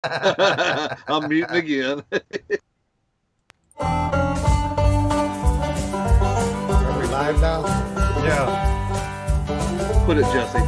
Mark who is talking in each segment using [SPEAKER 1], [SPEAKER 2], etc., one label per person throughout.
[SPEAKER 1] I'm muting again.
[SPEAKER 2] Are we live now?
[SPEAKER 3] Yeah.
[SPEAKER 1] Put it, Jesse.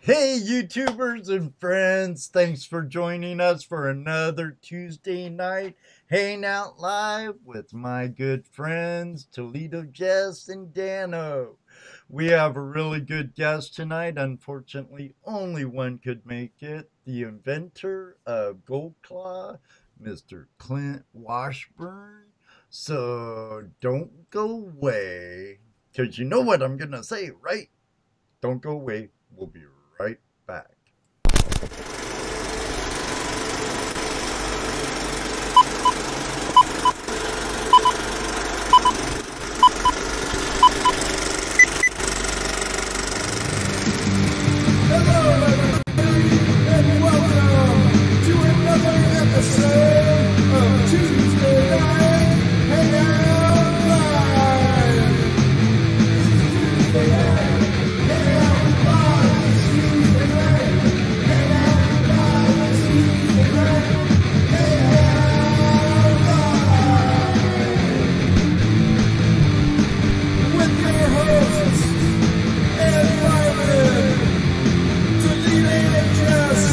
[SPEAKER 3] Hey, YouTubers and friends, thanks for joining us for another Tuesday night Hangout Live with my good friends Toledo Jess and Dano. We have a really good guest tonight. Unfortunately, only one could make it. The inventor of Gold Claw, Mr. Klint Washburn. So don't go away, because you know what I'm going to say, right? Don't go away. We'll be right back.
[SPEAKER 4] Hello, everybody, and welcome to another episode of Tuesday Night Hangout Live. Tuesday Night Hangout Live. Tuesday Night Hangout Live. Tuesday Night Hangout Live. With your hosts, Ed Wyman, Toledo Jess,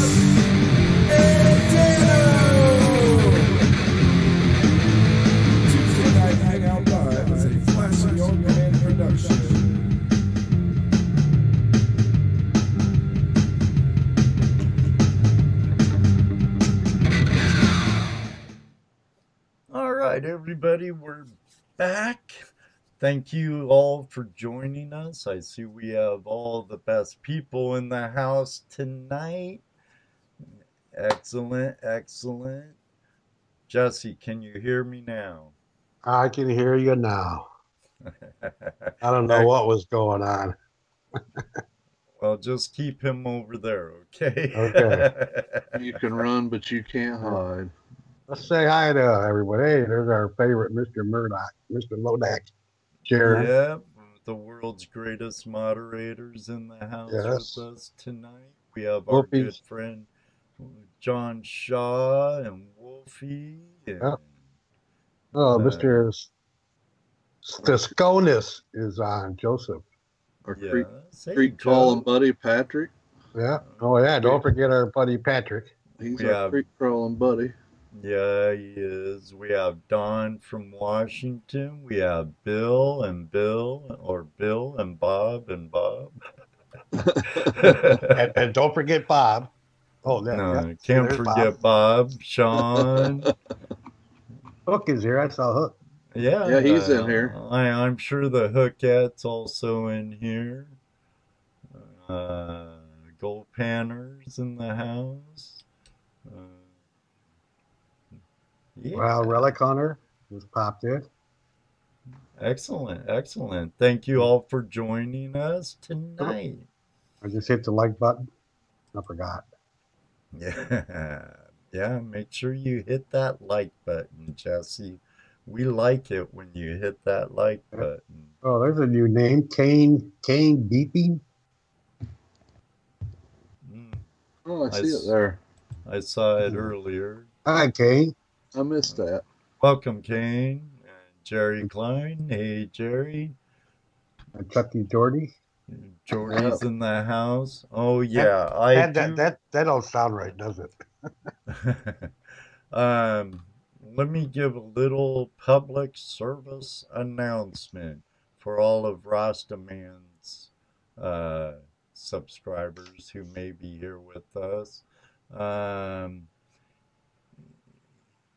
[SPEAKER 4] and Dano. Tuesday Night Hangout Live is a flashy on-demand production.
[SPEAKER 3] All right, everybody, we're back. Thank you all for joining us. I see we have all the best people in the house tonight. Excellent, excellent. Jesse, can you hear me now?
[SPEAKER 2] I can hear you now.
[SPEAKER 1] I don't know what was going on.
[SPEAKER 3] Well, just keep him over there, okay?
[SPEAKER 1] Okay.
[SPEAKER 5] You can run, but you can't hide.
[SPEAKER 1] Let's say hi to everybody. Hey, there's our favorite Mr. Murdoch, Mr. Lodak. Sharon.
[SPEAKER 3] Yeah, the world's greatest moderators in the house
[SPEAKER 1] Yes.
[SPEAKER 3] with us tonight. We have our good friend John Shaw and Wolfie. And,
[SPEAKER 1] Yep. Oh, Mr. Stasconis is on. Joseph.
[SPEAKER 5] Our
[SPEAKER 3] yes.
[SPEAKER 5] creek crawling buddy Patrick.
[SPEAKER 1] Yeah. Oh, yeah. Don't forget our buddy Patrick.
[SPEAKER 5] He's our creek crawling buddy.
[SPEAKER 3] Yeah, he is. We have Don from Washington. We have Bill and Bob and Bob.
[SPEAKER 1] and don't forget Bob. Oh,
[SPEAKER 3] no, can't forget Bob. Sean.
[SPEAKER 1] Hook is here. I saw Hook.
[SPEAKER 3] Yeah,
[SPEAKER 5] he's in here.
[SPEAKER 3] I'm sure the Hookette's also in here. Gold Panner's in the house.
[SPEAKER 1] Yeah. Well, Relic Hunter just popped in.
[SPEAKER 3] Excellent, excellent. Thank you all for joining us tonight.
[SPEAKER 1] I just hit the like button. I forgot.
[SPEAKER 3] Yeah, make sure you hit that like button, Jesse. We like it when you hit that like button.
[SPEAKER 1] Oh, there's a new name, Kane Beeping.
[SPEAKER 5] Oh, I see it there.
[SPEAKER 3] I saw it earlier.
[SPEAKER 1] Hi, Kane.
[SPEAKER 5] I missed that.
[SPEAKER 3] Welcome, Kane. Jerry Klein. Hey, Jerry.
[SPEAKER 1] Chucky Jordy.
[SPEAKER 3] Jordy's in the house. Oh, yeah.
[SPEAKER 1] That don't sound right, does it?
[SPEAKER 3] Let me give a little public service announcement for all of Rastaman's subscribers who may be here with us.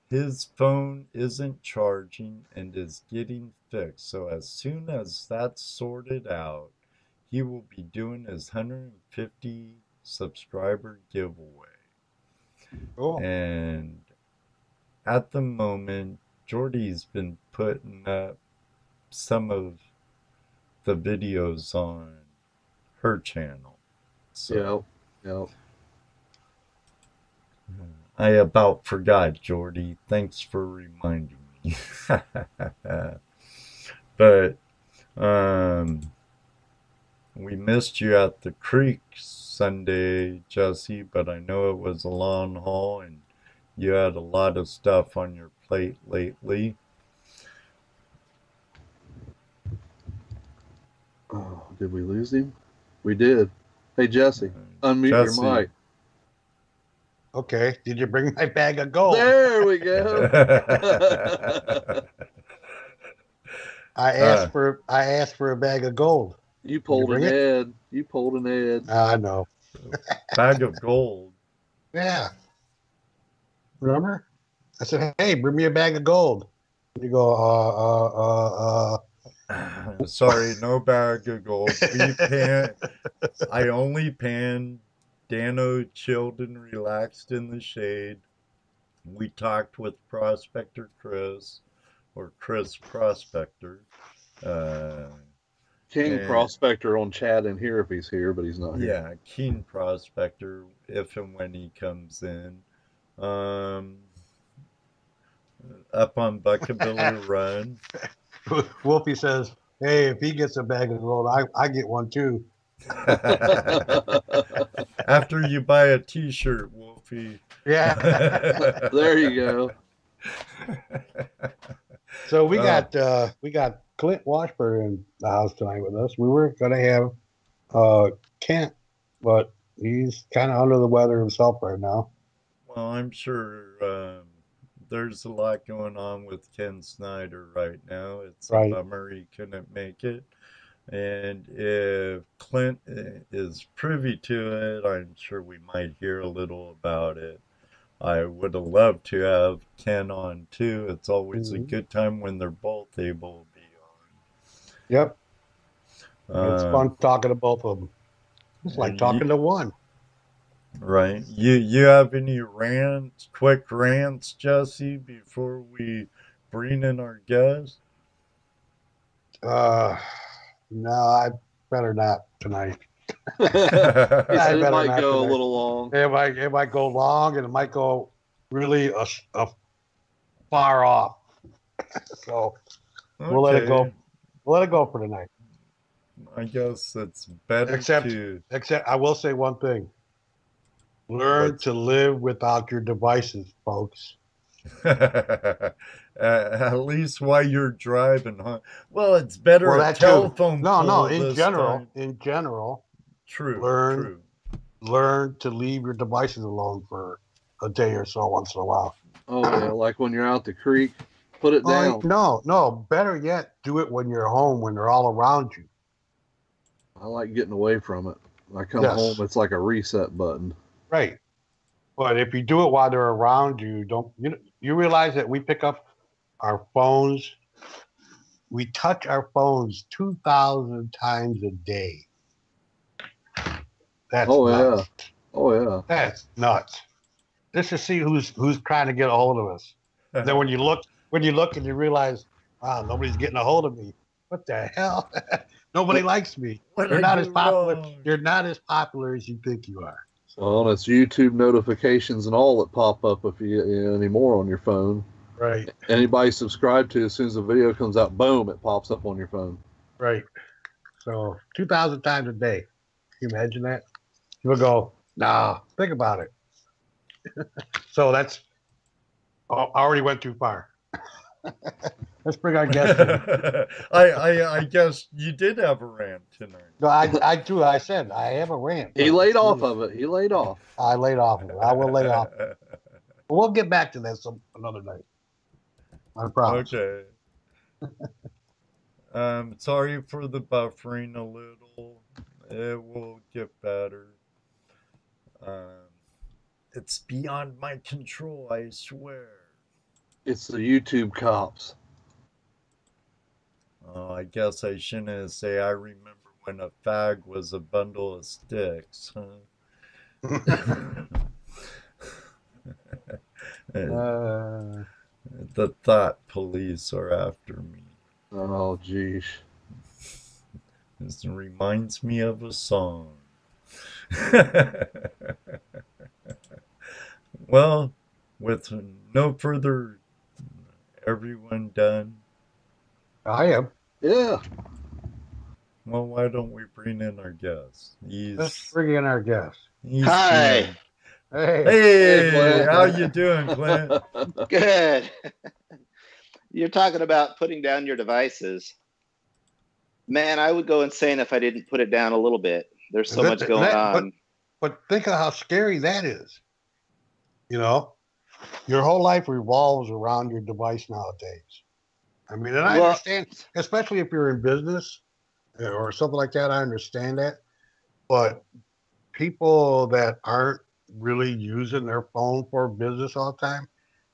[SPEAKER 3] His phone isn't charging and is getting fixed. So as soon as that's sorted out, he will be doing his 150 subscriber giveaway.
[SPEAKER 1] Cool.
[SPEAKER 3] And at the moment, Jordy's been putting up some of the videos on her channel. So,
[SPEAKER 5] Yep.
[SPEAKER 3] I about forgot, Jordy. Thanks for reminding me. But we missed you at the creek Sunday, Jesse, but I know it was a long haul and you had a lot of stuff on your plate lately.
[SPEAKER 5] Oh, did we lose him? We did. Hey, Jesse, unmute your mic.
[SPEAKER 1] Okay. Did you bring my bag of gold?
[SPEAKER 5] There we go.
[SPEAKER 1] I asked for a bag of gold.
[SPEAKER 5] You pulled an ad. You pulled an ad.
[SPEAKER 1] I know.
[SPEAKER 3] Bag of gold.
[SPEAKER 1] Yeah. Remember? I said, "Hey, bring me a bag of gold." You go,
[SPEAKER 3] Sorry, no bag of gold. I only pan. Dano chilled and relaxed in the shade. We talked with Prospector Chris, or Chris Prospector.
[SPEAKER 5] King Prospector on chat in here if he's here, but he's not here.
[SPEAKER 3] Yeah, King Prospector if and when he comes in. Up on Buckabilly Run.
[SPEAKER 1] Wolfie says, "Hey, if he gets a bag of gold, I get one too."
[SPEAKER 3] After you buy a t-shirt, Wolfie.
[SPEAKER 1] Yeah.
[SPEAKER 5] There you go.
[SPEAKER 1] So we got Klint Washburn in the house tonight with us. We were gonna have Kent, but he's kind of under the weather himself right now.
[SPEAKER 3] Well, I'm sure there's a lot going on with Ken Snyder right now. It's a bummer he couldn't make it. And if Klint is privy to it, I'm sure we might hear a little about it. I would have loved to have Ken on too. It's always a good time when they're both able to be on.
[SPEAKER 1] Yep. It's fun talking to both of them. It's like talking to one.
[SPEAKER 3] Right. You have any quick rants, Jesse, before we bring in our guest?
[SPEAKER 1] No, I better not tonight.
[SPEAKER 5] It
[SPEAKER 1] better
[SPEAKER 5] might
[SPEAKER 1] not
[SPEAKER 5] go a
[SPEAKER 1] tonight.
[SPEAKER 5] little long.
[SPEAKER 1] It might go long, and it might go really a far off. So we'll let it go.
[SPEAKER 3] Okay.
[SPEAKER 1] We'll let it go for tonight.
[SPEAKER 3] I guess it's better
[SPEAKER 1] Except I will say one thing. Learn to live without your devices, folks.
[SPEAKER 3] At least while you're driving, huh? Well, it's better
[SPEAKER 1] Well,
[SPEAKER 3] a
[SPEAKER 1] that too.
[SPEAKER 3] telephone
[SPEAKER 1] No,
[SPEAKER 3] pole
[SPEAKER 1] in
[SPEAKER 3] this
[SPEAKER 1] general,
[SPEAKER 3] time.
[SPEAKER 1] in general,
[SPEAKER 3] True.
[SPEAKER 1] learn to leave your devices alone for a day or so once in a while.
[SPEAKER 5] Oh yeah, like when you're out the creek, put it down.
[SPEAKER 1] No. Better yet, do it when you're home, when they're all around you.
[SPEAKER 5] I like getting away from it. When I come
[SPEAKER 1] Yes.
[SPEAKER 5] home, it's like a reset button.
[SPEAKER 1] Right. But if you do it while they're around you, you realize that we pick up our phones, we touch our phones 2,000 times a day. That's nuts.
[SPEAKER 5] Oh yeah.
[SPEAKER 1] That's nuts. Just to see who's trying to get a hold of us. Then when you look and you realize, wow, nobody's getting a hold of me. What the hell? Nobody likes me. You're not as popular. You're not as popular as you think you are.
[SPEAKER 5] Well, it's YouTube notifications and all that pop up if you get any more on your phone.
[SPEAKER 1] Right.
[SPEAKER 5] Anybody subscribed to, as soon as the video comes out, boom, it pops up on your phone.
[SPEAKER 1] Right. So 2,000 times a day. Can you imagine that? You would go, nah, think about it. So that's, I already went too far. Let's bring our guest in.
[SPEAKER 3] I guess you did have a rant tonight.
[SPEAKER 1] No, I do. I said I have a rant.
[SPEAKER 5] He laid off of it. He laid off.
[SPEAKER 1] I laid off of it. I will lay off. But we'll get back to that another night. I promise.
[SPEAKER 3] Okay. Sorry for the buffering a little. It will get better. It's beyond my control, I swear.
[SPEAKER 5] It's the YouTube cops.
[SPEAKER 3] Oh, I guess I shouldn't say I remember when a fag was a bundle of sticks, huh? The thought police are after me.
[SPEAKER 5] Oh, geez.
[SPEAKER 3] This reminds me of a song. Well, with no further, everyone done?
[SPEAKER 1] I am.
[SPEAKER 5] Yeah.
[SPEAKER 3] Well, why don't we bring in our guest?
[SPEAKER 1] Let's bring in our guest.
[SPEAKER 2] Hi.
[SPEAKER 1] Hey.
[SPEAKER 3] Hey,
[SPEAKER 5] Clint.
[SPEAKER 3] how you doing, Clint?
[SPEAKER 2] Good. You're talking about putting down your devices. Man, I would go insane if I didn't put it down a little bit. There's so much going on.
[SPEAKER 1] But think of how scary that is. You know, your whole life revolves around your device nowadays. I mean, and I understand, especially if you're in business or something like that, I understand that. But people that aren't really using their phone for business all the time,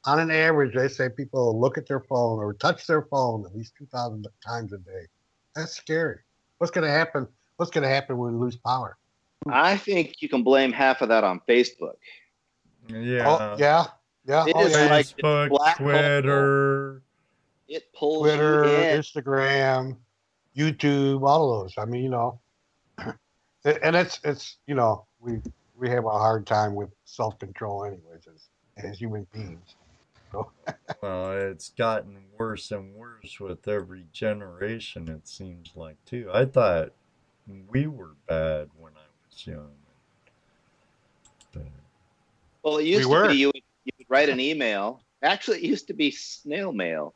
[SPEAKER 1] on an average, they say people look at their phone or touch their phone at least 2,000 times a day. That's scary. What's going to happen? What's going to happen when we lose power?
[SPEAKER 2] I think you can blame half of that on Facebook.
[SPEAKER 3] Yeah.
[SPEAKER 1] Oh, yeah.
[SPEAKER 2] It is like
[SPEAKER 3] Facebook,
[SPEAKER 2] black
[SPEAKER 3] Twitter.
[SPEAKER 2] hole. It pulls
[SPEAKER 1] Twitter,
[SPEAKER 2] you in.
[SPEAKER 1] Instagram, YouTube, all of those. I mean, you know, and it's you know, we have a hard time with self-control anyways as human beings. So.
[SPEAKER 3] Well, it's gotten worse and worse with every generation, it seems like, too. I thought we were bad when I was young. But
[SPEAKER 2] Well, it used to be you would write an email. Actually, it used to be snail mail.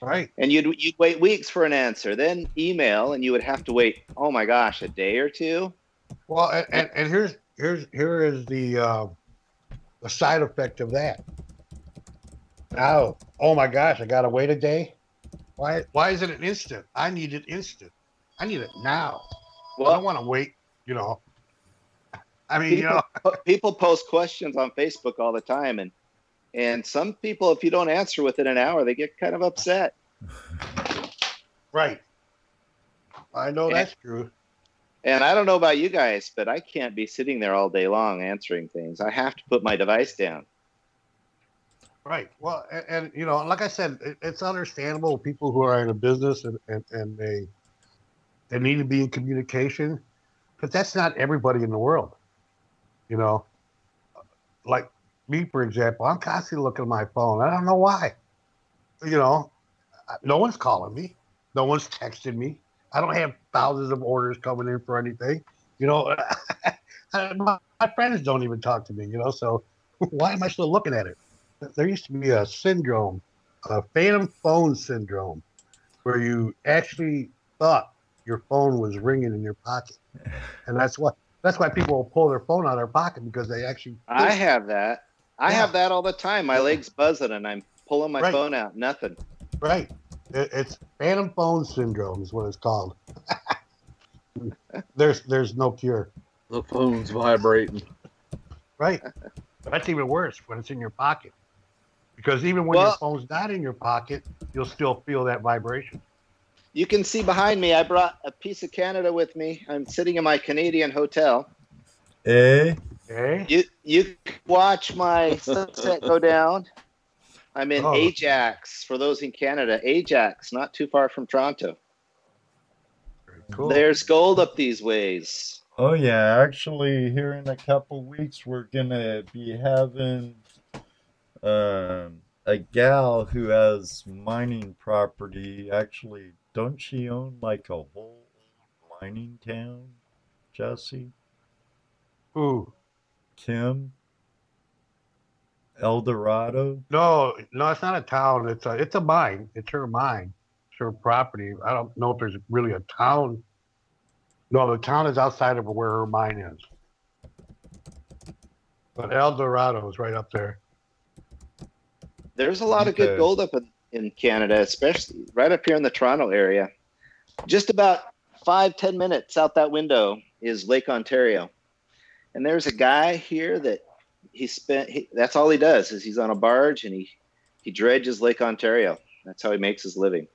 [SPEAKER 1] Right.
[SPEAKER 2] And you'd wait weeks for an answer, then email, and you would have to wait, oh my gosh, a day or two.
[SPEAKER 1] Well, and here is the side effect of that. Now, oh my gosh, I gotta wait a day. Why isn't it instant? I need it instant. I need it now. Well, I don't want to wait. You know. I mean,
[SPEAKER 2] people post questions on Facebook all the time, and some people, if you don't answer within an hour, they get kind of upset.
[SPEAKER 1] Right. I know that's true.
[SPEAKER 2] And I don't know about you guys, but I can't be sitting there all day long answering things. I have to put my device down.
[SPEAKER 1] Right. Well, and you know, like I said, it's understandable people who are in a business and they need to be in communication, but that's not everybody in the world. You know, like me, for example, I'm constantly looking at my phone. I don't know why. You know, no one's calling me. No one's texting me. I don't have thousands of orders coming in for anything. You know, my friends don't even talk to me, you know, so why am I still looking at it? There used to be a syndrome, a phantom phone syndrome, where you actually thought your phone was ringing in your pocket. And that's why people will pull their phone out of their pocket because they actually
[SPEAKER 2] I have that. I have that all the time. My leg's buzzing and I'm pulling my phone out. Nothing.
[SPEAKER 1] Right. It's phantom phone syndrome is what it's called. There's no cure.
[SPEAKER 5] The phone's vibrating.
[SPEAKER 1] Right. That's even worse when it's in your pocket. Because even when your phone's not in your pocket, you'll still feel that vibration.
[SPEAKER 2] You can see behind me, I brought a piece of Canada with me. I'm sitting in my Canadian hotel.
[SPEAKER 3] Eh?
[SPEAKER 2] You watch my sunset go down. I'm in Ajax, for those in Canada. Ajax, not too far from Toronto.
[SPEAKER 1] Very cool.
[SPEAKER 2] There's gold up these ways.
[SPEAKER 3] Oh, yeah. Actually, here in a couple weeks, we're going to be having a gal who has mining property. Actually, don't she own like a whole mining town, Jesse?
[SPEAKER 1] Who?
[SPEAKER 3] Kim? El Dorado?
[SPEAKER 1] No, it's not a town. It's a mine. It's her mine. It's her property. I don't know if there's really a town. No, the town is outside of where her mine is. But El Dorado is right up there.
[SPEAKER 2] There's a lot of good gold up in Canada, especially right up here in the Toronto area. Just about 5-10 minutes out that window is Lake Ontario. And there's a guy here that that's all he does is he's on a barge and he dredges Lake Ontario. That's how he makes his living.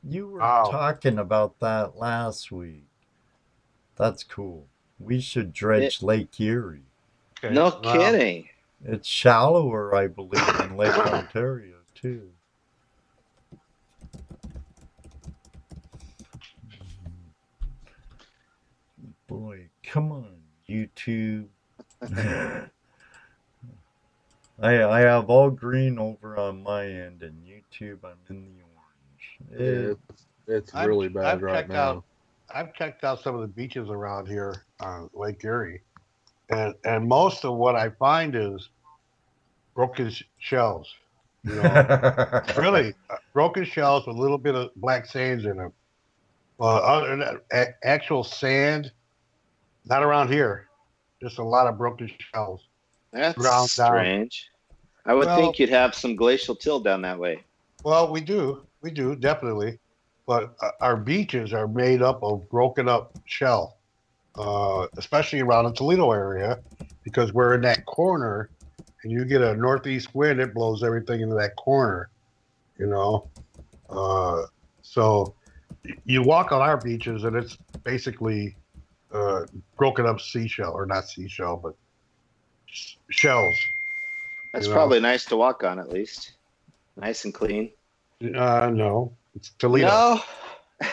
[SPEAKER 3] You were talking about that last week. That's cool. We should dredge Lake Erie.
[SPEAKER 2] Okay. No kidding.
[SPEAKER 3] It's shallower, I believe, than Lake Ontario, too. Boy, come on, YouTube. I have all green over on my end, and YouTube, I'm in the orange.
[SPEAKER 5] It's really bad right now.
[SPEAKER 1] I've checked out some of the beaches around here on Lake Erie, and most of what I find is broken shells. You know, really broken shells with a little bit of black sands in them. Other than that, actual sand, not around here. Just a lot of broken shells.
[SPEAKER 2] That's strange. I would think you'd have some glacial till down that way.
[SPEAKER 1] Well, we do definitely, but our beaches are made up of broken up shell, especially around the Toledo area, because we're in that corner, and you get a northeast wind, it blows everything into that corner, you know. So you walk on our beaches, and it's basically broken up seashell, or not seashell, but shells.
[SPEAKER 2] That's probably nice to walk on, at least. Nice and clean.
[SPEAKER 1] No, it's Toledo.
[SPEAKER 2] No,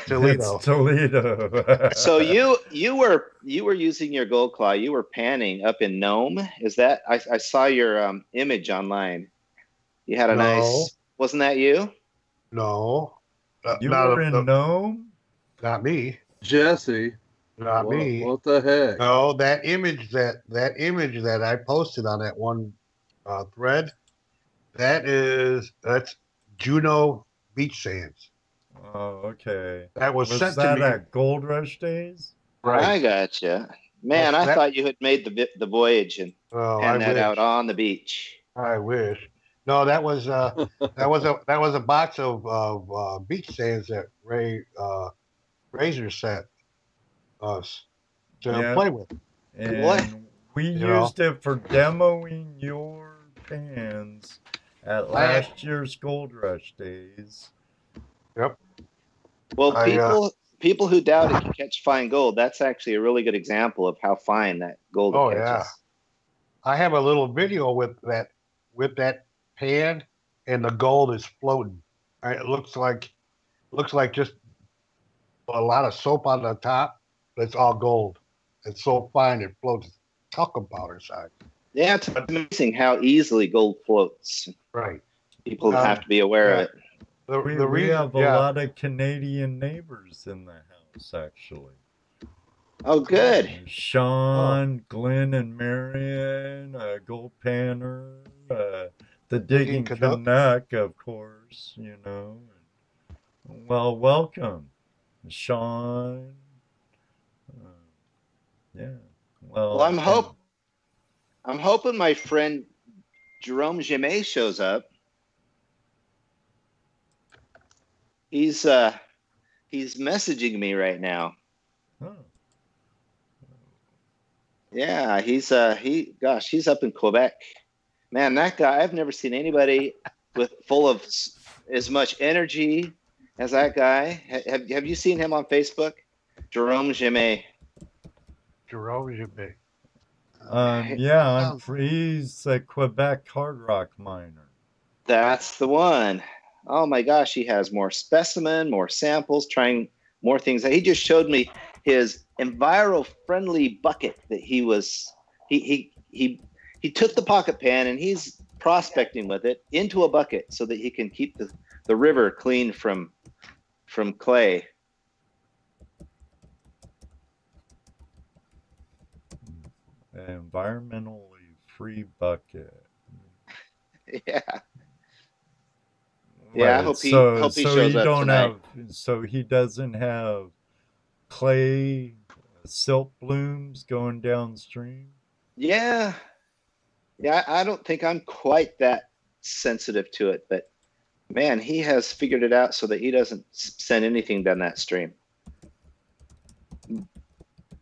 [SPEAKER 1] Toledo.
[SPEAKER 3] It's Toledo.
[SPEAKER 2] So you were using your gold claw. You were panning up in Nome. Is that? I saw your image online. You had a nice. Wasn't that you?
[SPEAKER 1] No.
[SPEAKER 3] You were in Nome.
[SPEAKER 1] Not me.
[SPEAKER 5] Jesse.
[SPEAKER 1] Not me.
[SPEAKER 5] What the heck?
[SPEAKER 1] No, that image that I posted on that one thread, that's Juneau beach sands.
[SPEAKER 3] Oh, okay.
[SPEAKER 1] That was sent
[SPEAKER 3] that
[SPEAKER 1] to me
[SPEAKER 3] at Gold Rush days?
[SPEAKER 1] Right.
[SPEAKER 2] I gotcha. Man, I thought you had made the voyage and panned that out on the beach.
[SPEAKER 1] I wish. No, that was that was a box of beach sands that Razor sent us to play with.
[SPEAKER 3] And
[SPEAKER 2] what?
[SPEAKER 3] We used it for demoing your pans at last year's Gold Rush days.
[SPEAKER 1] Yep.
[SPEAKER 2] Well, people who doubt it can catch fine gold. That's actually a really good example of how fine that gold catches.
[SPEAKER 1] Yeah. I have a little video with that pan, and the gold is floating. Right? It looks like just a lot of soap on the top, but it's all gold. It's so fine it floats, talcum powder size.
[SPEAKER 2] Yeah, it's amazing how easily gold floats.
[SPEAKER 1] Right.
[SPEAKER 2] People have to be aware of it.
[SPEAKER 3] We have a lot of Canadian neighbors in the house, actually.
[SPEAKER 2] Oh, good.
[SPEAKER 3] Sean, Glenn, and Marion, Gold Panner, the Digging Canuck, of course, you know. Well, welcome, Sean. Yeah.
[SPEAKER 2] Well, I'm hoping my friend Jerome Jimet shows up. He's messaging me right now.
[SPEAKER 3] Oh.
[SPEAKER 2] Yeah, he's up in Quebec. Man, that guy, I've never seen anybody full of as much energy as that guy. Have you seen him on Facebook? Jerome Jimet.
[SPEAKER 1] Jerome Jimet.
[SPEAKER 3] Yeah, he's a Quebec hard rock miner.
[SPEAKER 2] That's the one. Oh my gosh, he has more specimen, more samples, trying more things. He just showed me his enviro-friendly bucket that he took the pocket pan and he's prospecting with it into a bucket so that he can keep the river clean from clay.
[SPEAKER 3] Environmentally free bucket.
[SPEAKER 2] Yeah.
[SPEAKER 3] Right.
[SPEAKER 2] Yeah, I hope he shows up tonight.
[SPEAKER 3] So he doesn't have clay silt blooms going downstream? Yeah,
[SPEAKER 2] I don't think I'm quite that sensitive to it, but man, he has figured it out so that he doesn't send anything down that stream.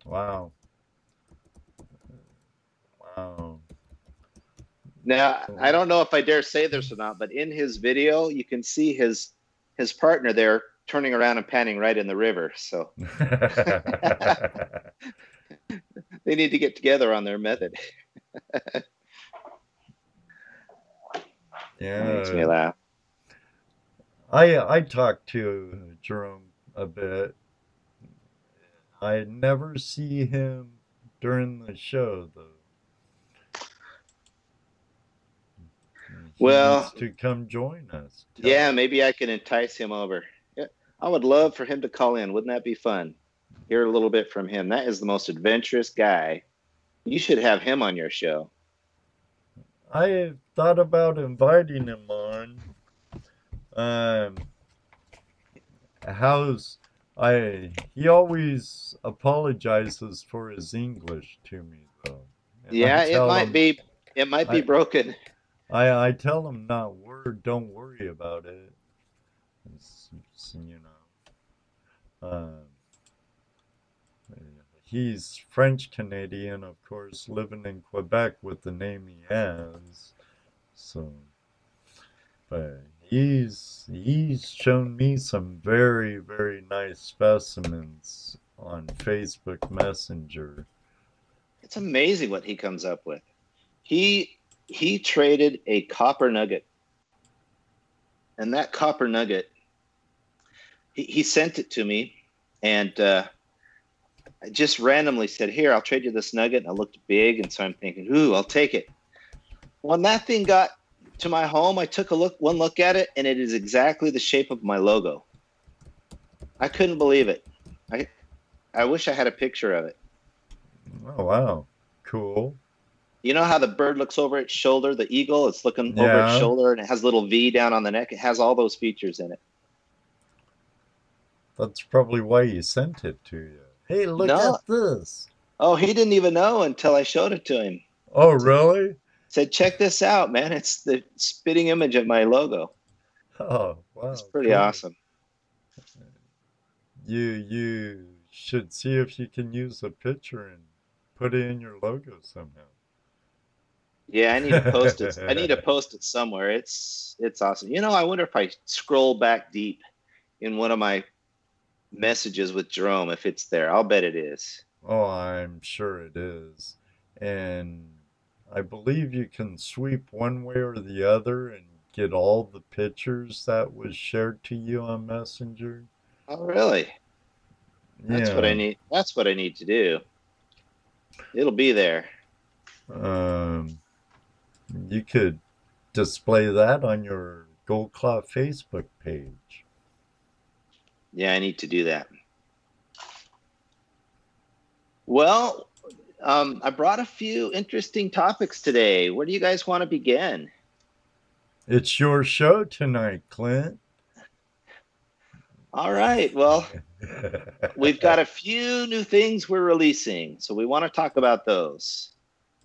[SPEAKER 3] Wow.
[SPEAKER 2] Now, I don't know if I dare say this or not, but in his video, you can see his partner there turning around and panning right in the river. So they need to get together on their method.
[SPEAKER 3] Yeah,
[SPEAKER 2] makes me laugh.
[SPEAKER 3] I talked to Jerome a bit. I never see him during the show, though. He needs to come join us.
[SPEAKER 2] Yeah, maybe I can entice him over. Yeah, I would love for him to call in. Wouldn't that be fun? Hear a little bit from him. That is the most adventurous guy. You should have him on your show.
[SPEAKER 3] I thought about inviting him on. He always apologizes for his English to me, though. And
[SPEAKER 2] yeah, it might be broken.
[SPEAKER 3] I tell him don't worry about it. It's, he's French Canadian, of course, living in Quebec with the name he has. So, but he's shown me some very, very nice specimens on Facebook Messenger.
[SPEAKER 2] It's amazing what he comes up with. He traded a copper nugget, and that copper nugget, he sent it to me, and I just randomly said, "Here, I'll trade you this nugget." And I looked big, and so I'm thinking, "Ooh, I'll take it." When that thing got to my home, I took one look at it, and it is exactly the shape of my logo. I couldn't believe it. I wish I had a picture of it.
[SPEAKER 3] Oh wow, cool.
[SPEAKER 2] You know how the bird looks over its shoulder, the eagle? It's looking over its shoulder, and it has a little V down on the neck. It has all those features in it.
[SPEAKER 3] That's probably why he sent it to you. Hey, look at this.
[SPEAKER 2] Oh, he didn't even know until I showed it to him.
[SPEAKER 3] Oh, really?
[SPEAKER 2] Said, check this out, man. It's the spitting image of my logo.
[SPEAKER 3] Oh, wow.
[SPEAKER 2] It's pretty awesome.
[SPEAKER 3] You should see if you can use a picture and put it in your logo somehow.
[SPEAKER 2] Yeah, I need to post it. I need to post it somewhere. It's awesome. You know, I wonder if I scroll back deep in one of my messages with Jerome, if it's there. I'll bet it is.
[SPEAKER 3] Oh, I'm sure it is. And I believe you can sweep one way or the other and get all the pictures that was shared to you on Messenger.
[SPEAKER 2] Oh, really? That's what I
[SPEAKER 3] Yeah.
[SPEAKER 2] need. That's what I need to do. It'll be there.
[SPEAKER 3] You could display that on your Gold Claw Facebook page.
[SPEAKER 2] Yeah, I need to do that. Well, I brought a few interesting topics today. Where do you guys want to begin?
[SPEAKER 3] It's your show tonight, Klint.
[SPEAKER 2] All right. Well, we've got a few new things we're releasing, so we want to talk about those.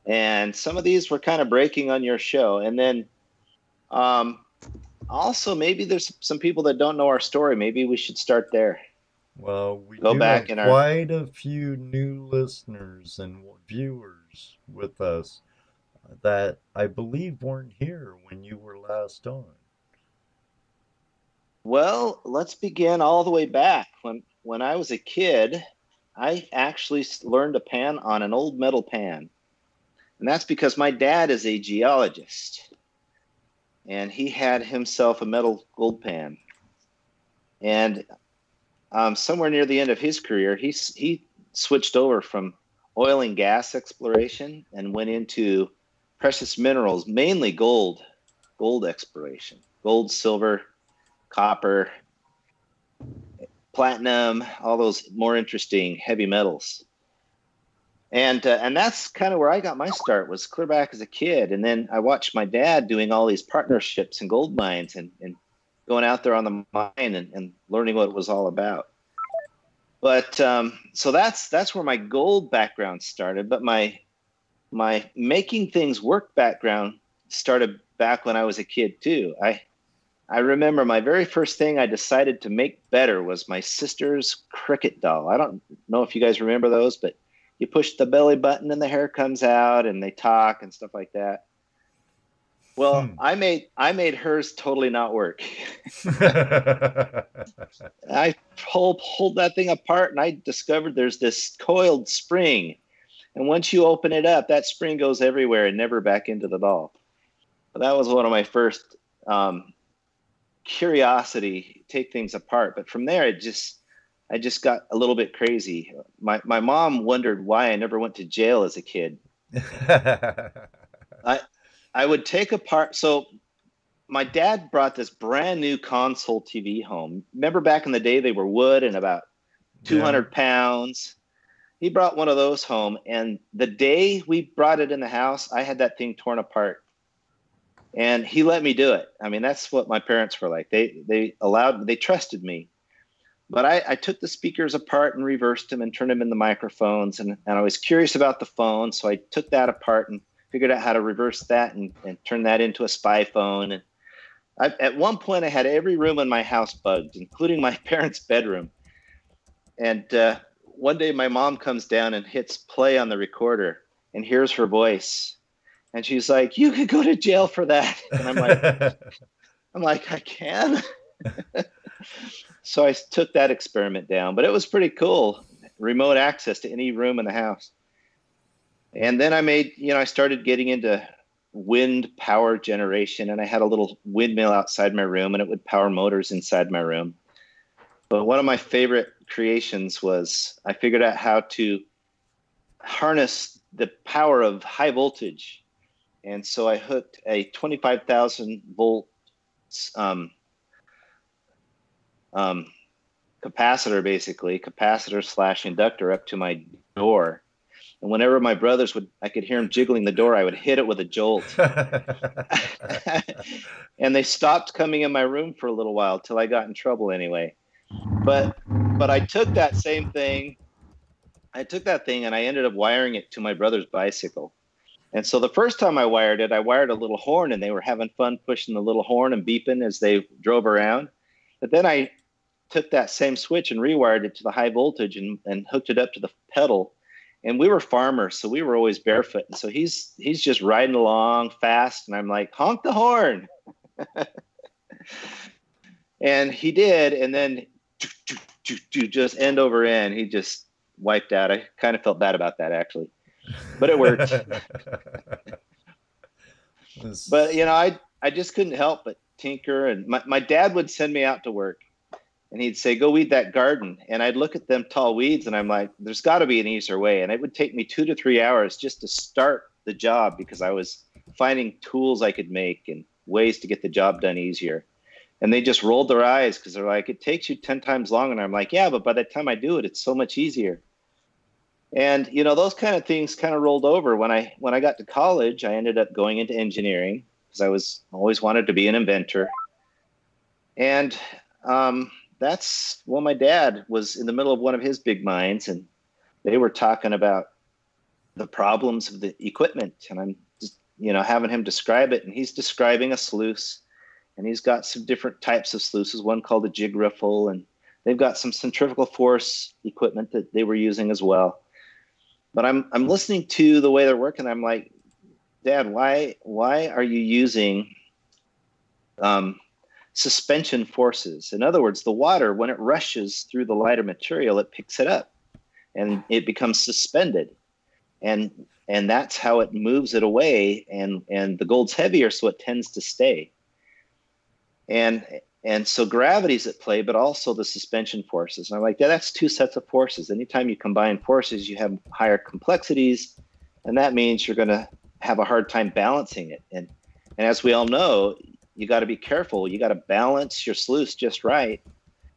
[SPEAKER 2] And some of these we're kind of breaking on your show. And then also maybe there's some people that don't know our story. Maybe we should start there.
[SPEAKER 3] Well, we
[SPEAKER 2] Go
[SPEAKER 3] do
[SPEAKER 2] back
[SPEAKER 3] have
[SPEAKER 2] in
[SPEAKER 3] quite a few new listeners and viewers with us that I believe weren't here when you were last on.
[SPEAKER 2] Well, let's begin all the way back. When I was a kid, I actually learned to pan on an old metal pan. And that's because my dad is a geologist. And he had himself a metal gold pan. And somewhere near the end of his career, he switched over from oil and gas exploration and went into precious minerals, mainly gold exploration, gold, silver, copper, platinum, all those more interesting heavy metals. And that's kind of where I got my start, was clear back as a kid. And then I watched my dad doing all these partnerships in gold mines and going out there on the mine and learning what it was all about. But so that's where my gold background started. But my making things work background started back when I was a kid too. I remember my very first thing I decided to make better was my sister's cricket doll. I don't know if you guys remember those, but you push the belly button and the hair comes out and they talk and stuff like that. Well, I made hers totally not work. I pulled that thing apart and I discovered there's this coiled spring. And once you open it up, that spring goes everywhere and never back into the doll. But that was one of my first curiosity, take things apart. But from there, I just got a little bit crazy. My mom wondered why I never went to jail as a kid. I would take apart. So my dad brought this brand new console TV home. Remember back in the day, they were wood and about 200 pounds. He brought one of those home. And the day we brought it in the house, I had that thing torn apart. And he let me do it. I mean, that's what my parents were like. They trusted me. But I took the speakers apart and reversed them and turned them into microphones. And I was curious about the phone. So I took that apart and figured out how to reverse that and turn that into a spy phone. And at one point, I had every room in my house bugged, including my parents' bedroom. And one day, my mom comes down and hits play on the recorder and hears her voice. And she's like, "You could go to jail for that." And I'm like, I can. So I took that experiment down, but it was pretty cool. Remote access to any room in the house. And then I started getting into wind power generation, and I had a little windmill outside my room and it would power motors inside my room. But one of my favorite creations was I figured out how to harness the power of high voltage. And so I hooked a 25,000 volt capacitor / inductor up to my door. And whenever my brothers I could hear them jiggling the door, I would hit it with a jolt. And they stopped coming in my room for a little while till I got in trouble anyway. But I took that same thing. I took that thing and I ended up wiring it to my brother's bicycle. And so the first time I wired it, I wired a little horn and they were having fun pushing the little horn and beeping as they drove around. But then I took that same switch and rewired it to the high voltage and hooked it up to the pedal. And we were farmers, so we were always barefoot. And so he's just riding along fast, and I'm like, honk the horn. And he did, and then just end over end, he just wiped out. I kind of felt bad about that, actually. But it worked. But, you know, I just couldn't help but tinker. And my dad would send me out to work and he'd say, go weed that garden. And I'd look at them tall weeds and I'm like, there's got to be an easier way. And it would take me 2 to 3 hours just to start the job because I was finding tools I could make and ways to get the job done easier. And they just rolled their eyes because they're like, it takes you 10 times longer. And I'm like, yeah, but by the time I do it, it's so much easier. And, you know, those kind of things kind of rolled over. When I got to college, I ended up going into engineering because I always wanted to be an inventor. And that's when my dad was in the middle of one of his big mines, and they were talking about the problems of the equipment. And I'm just, you know, having him describe it. And he's describing a sluice. And he's got some different types of sluices, one called a jig riffle, and they've got some centrifugal force equipment that they were using as well. But I'm listening to the way they're working. I'm like, Dad, why are you using suspension forces? In other words, the water, when it rushes through the lighter material, it picks it up and it becomes suspended. And that's how it moves it away. And the gold's heavier, so it tends to stay. And so gravity's at play, but also the suspension forces. And I'm like, yeah, that's 2 sets of forces. Anytime you combine forces, you have higher complexities, and that means you're going to have a hard time balancing it. And as we all know, you got to be careful. You got to balance your sluice just right.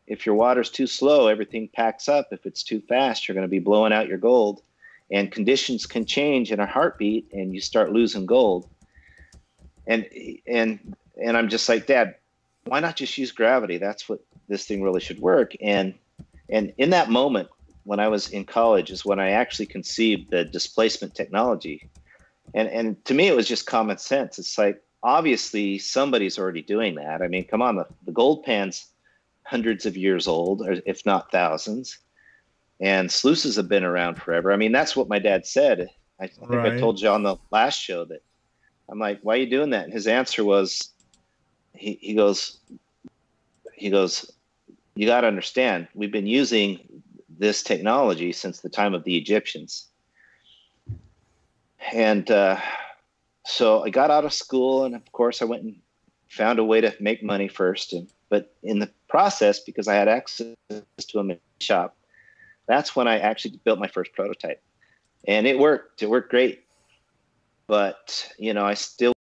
[SPEAKER 2] If your water's too slow, everything packs up. If it's too fast, you're going to be blowing out your gold. And conditions can change in a heartbeat, and you start losing gold. And I'm just like, Dad, why not just use gravity? That's what this thing really should work. And in that moment, when I was in college, is when I actually conceived the displacement technology. And to me, it was just common sense. It's like, obviously, somebody's already doing that. I mean, come on, the gold pan's hundreds of years old, or if not thousands. And sluices have been around forever. I mean, that's what my dad said. I think I told you on the last show that I'm like, why are you doing that? And his answer was, he goes, you got to understand, we've been using this technology since the time of the Egyptians. And so I got out of school, and of course I went and found a way to make money first. But in the process, because I had access to a machine shop, that's when I actually built my first prototype. And it worked. It worked great. But, you know, I still